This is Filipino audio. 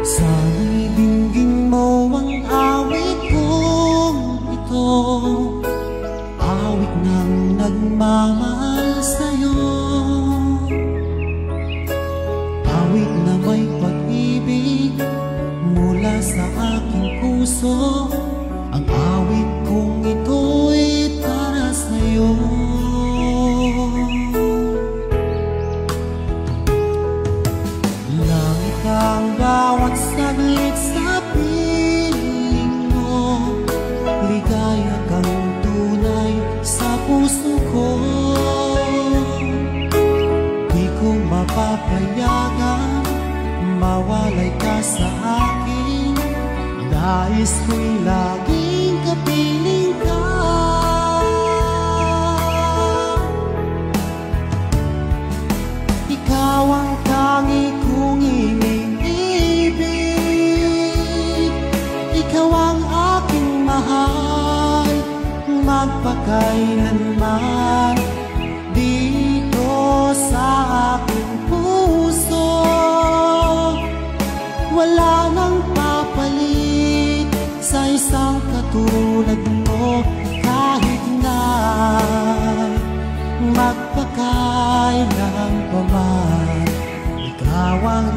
Sana'y dinggin mo ang awit kong ito, awit ng nagmamahal sa'yo, awit na may pag-ibig mula sa aking puso. Ang awit kong ito'y para sa'yo. Langit ang bawat saglit sa piling mo, ligaya kang tunay sa puso ko. Di ko mapapayagan mawalay ka sa akin. Nais ko'y laging kapiling ka. Ikaw ang tangi kong iniibig, ikaw ang aking mahal, magpakailanman dito sa aking puso. Wala nang papalit sa isang katulad mo, kahit na magpakailan pa man. Ikaw ang